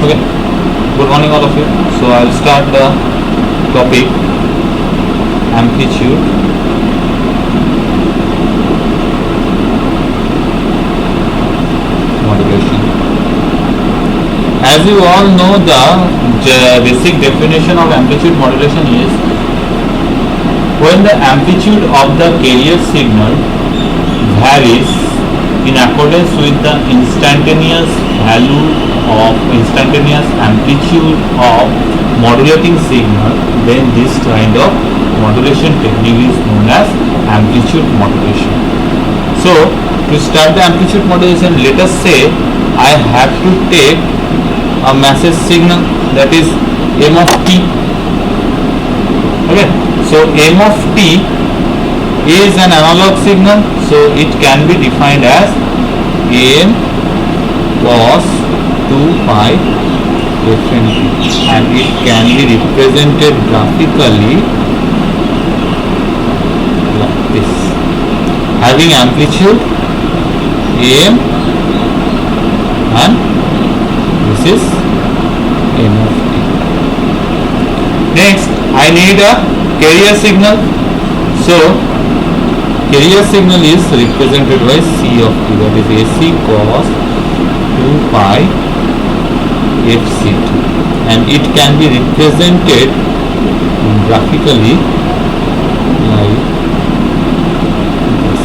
Okay, good morning all of you. So I'll start the topic amplitude modulation. As you all know, the basic definition of amplitude modulation is when the amplitude of the carrier signal varies in accordance with the instantaneous amplitude of modulating signal, then this kind of modulation technique is known as amplitude modulation. So to start the amplitude modulation, let us say I have to take a message signal, that is m of t. Okay, so m of t is an analog signal, so it can be defined as m cos 2 pi fmt, and it can be represented graphically like this, having amplitude m, and this is m of t. Next, I need a carrier signal, so carrier signal is represented by C of t, that is AC cos 2 pi fct, and it can be represented graphically like this.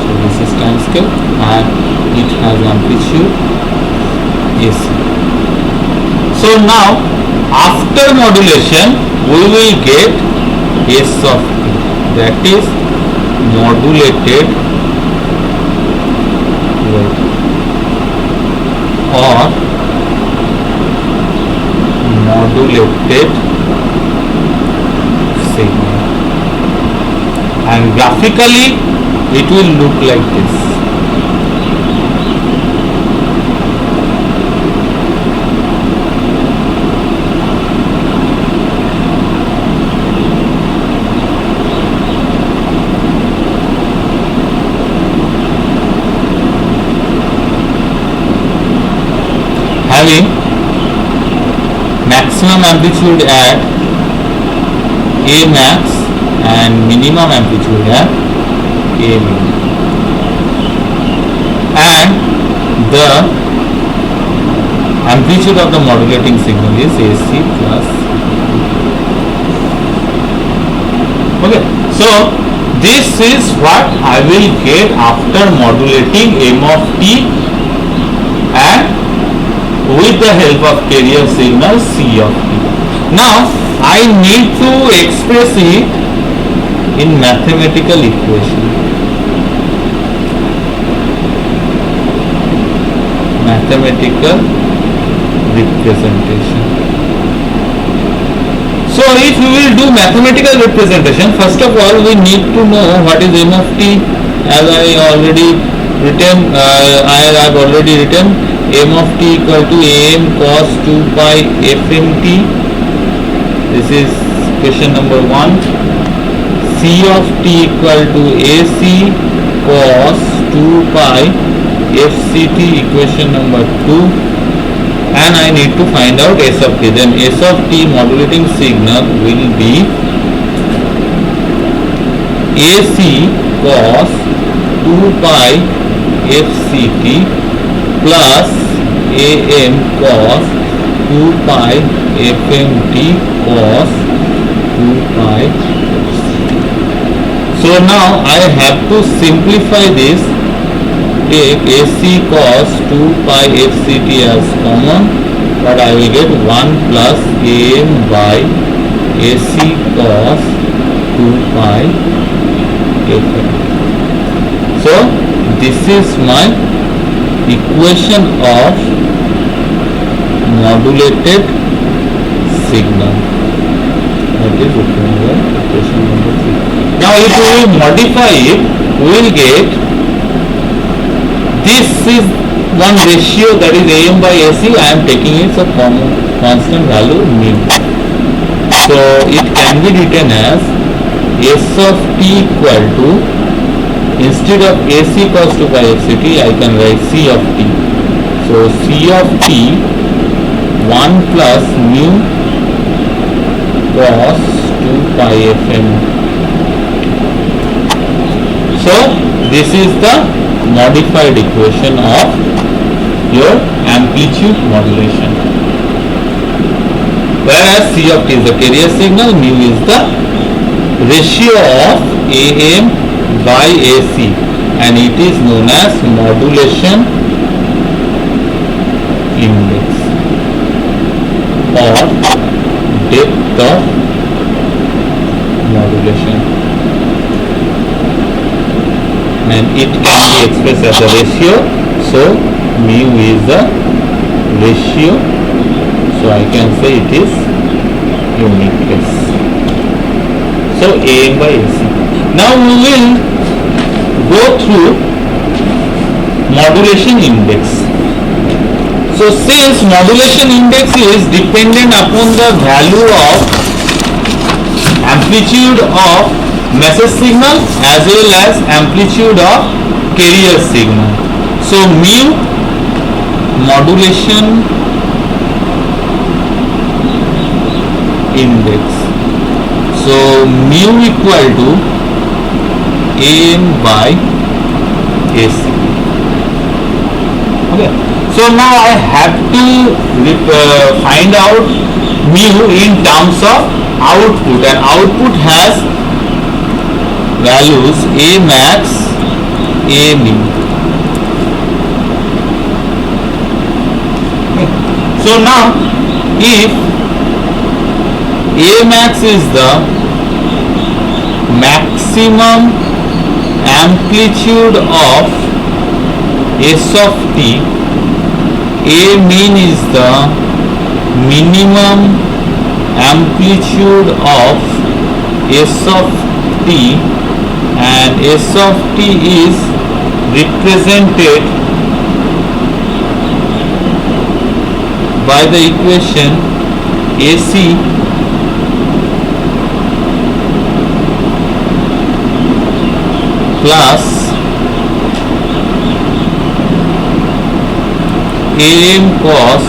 So this is time scale and it has amplitude AC. So now after modulation we will get S of t, that is modulated wave or modulated signal, and graphically it will look like this. Having maximum amplitude at A max and minimum amplitude at A min, and the amplitude of the modulating signal is AC plus. Okay, so this is what I will get after modulating m of t and with the help of carrier signal C of t. Now I need to express it in mathematical equation. Mathematical representation. So if we will do mathematical representation, first of all we need to know what is m of t. As I have already written m of t equal to am cos 2 pi fmt. This is question number 1. C of t equal to AC cos 2 pi fct, equation number 2, and I need to find out S of t. Then S of t modulating signal will be AC cos 2 pi fct plus am cos 2 pi fmt cos 2 pi fct. So now I have to simplify this. Take AC cos 2 pi fct as common, but I will get 1 plus am by AC cos 2 pi fmt. So this is my equation of modulated signal. That is equation number 3. Now if we modify it, we will get this is one ratio, that is am by AC. I am taking it as a constant value mu. So it can be written as S of t equal to instead of AC cos 2 pi fct I can write C of t. So C of t 1 plus mu cos 2 pi fm. So this is the modified equation of your amplitude modulation. Whereas C of t is the carrier signal, mu is the ratio of AM by AC, and it is known as modulation index or depth of modulation, and it can be expressed as a ratio. So mu is the ratio, so I can say it is uniqueness. So AM by AC. Now we will go through modulation index. So since modulation index is dependent upon the value of amplitude of message signal as well as amplitude of carrier signal. So mu modulation index. So mu equal to AM by AC. Okay. So now I have to find out mu in terms of output, and output has values A max, A min. Okay. So now if A max is the maximum amplitude of S of t, A min is the minimum amplitude of S of t, and S of t is represented by the equation AC plus AM cos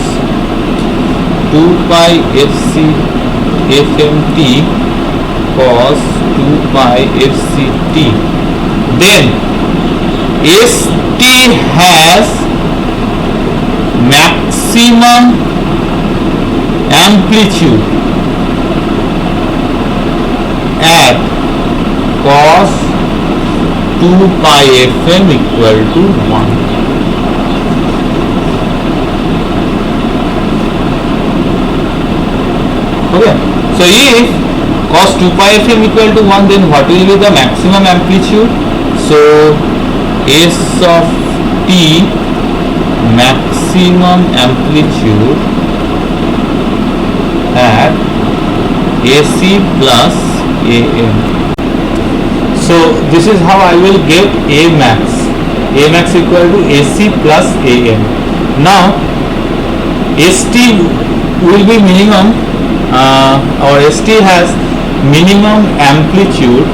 2 pi fmt cos 2 pi fct. Then ST has maximum amplitude at cos 2 pi fm equal to 1. Okay. So if cos 2 pi fm equal to 1, then what will be the maximum amplitude? So S of t maximum amplitude at AC plus AM. So this is how I will get A max. A max equal to AC plus AM. Now ST will be minimum, or ST has minimum amplitude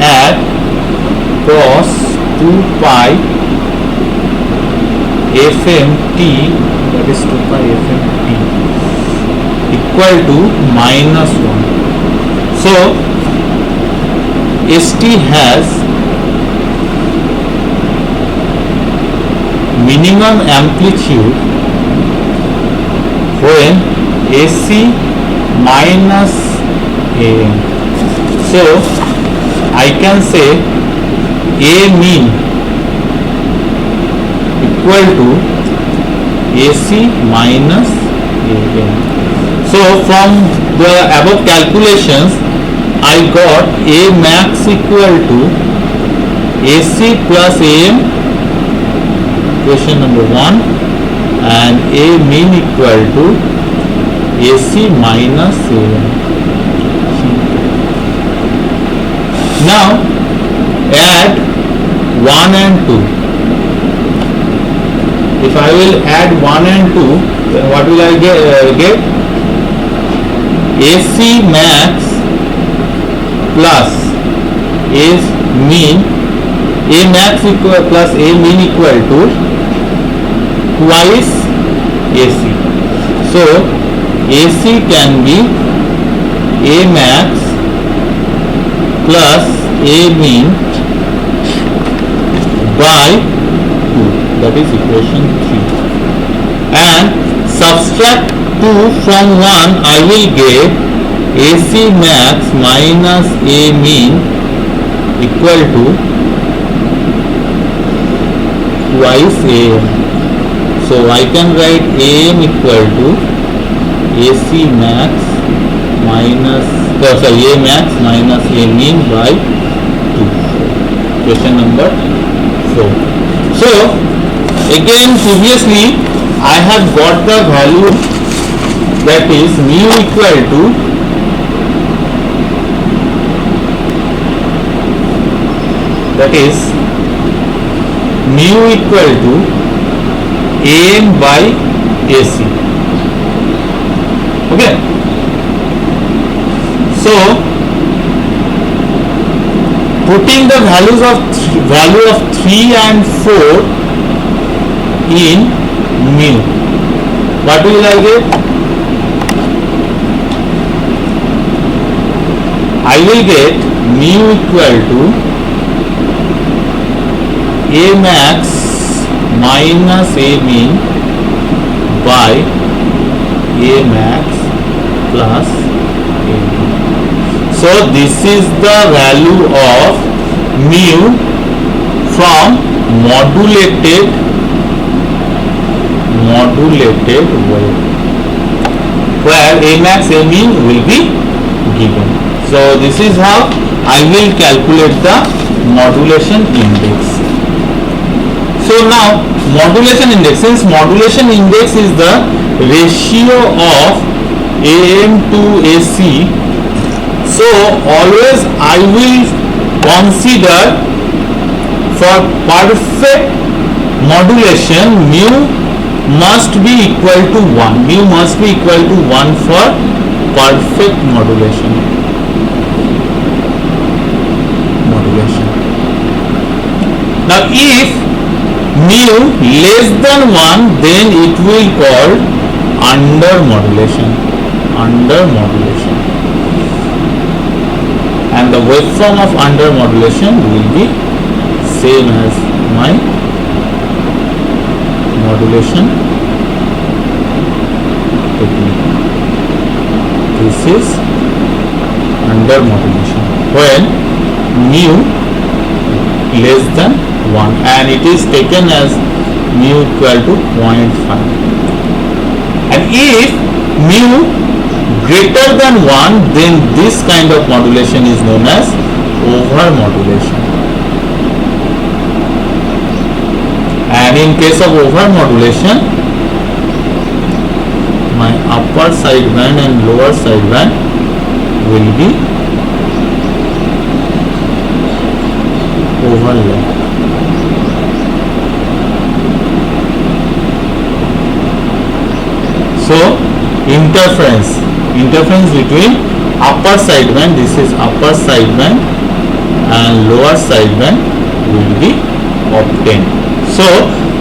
at cos 2 pi fmt, that is 2 pi fmt equal to minus 1. So ST has minimum amplitude when AC minus AM. So I can say A min equal to AC minus AM. So from the above calculations I got A max equal to AC plus AM, question number 1, and A min equal to AC minus AM. Now add 1 and 2. If I will add 1 and 2, then what will I get? AC max plus A mean, A max equal plus A mean equal to twice AC. So AC can be A max plus A mean by 2, that is equation 3, and subtract 2 from 1, I will get AC max minus A mean equal to twice AM. So I can write AM equal to AC max minus A max minus A mean by 2. Question number 4. So again, previously I have got the value, that is mu equal to AM by AC. Okay, so putting the value of 3 and 4 in mu, what will I get? I will get mu equal to A max minus A mean by A max plus A mean. So this is the value of mu from modulated wave, where A max A mean will be given. So this is how I will calculate the modulation index. So now modulation index, since modulation index is the ratio of AM to AC, so always I will consider for perfect modulation mu must be equal to 1. Mu must be equal to 1 for perfect modulation. Now if mu less than 1, then it will call under modulation. And the waveform of under modulation will be same as my modulation technique. This is under modulation when mu less than 1 and it is taken as mu equal to 0.5. And if mu greater than 1, then this kind of modulation is known as over modulation. And in case of over modulation, my upper sideband and lower sideband will be overlapped. So interference between upper sideband, this is upper sideband, and lower sideband will be obtained. So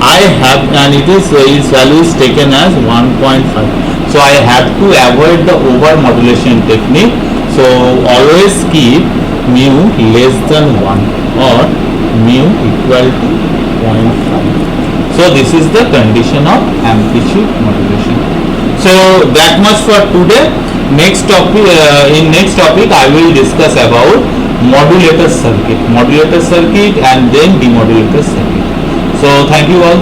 I have, and its value is taken as 1.5. So I have to avoid the over modulation technique. So always keep mu less than 1 or mu equal to 0.5. So this is the condition of amplitude modulation. So that much for today. Next topic, in next topic I will discuss about modulator circuit and then demodulator circuit. So thank you all.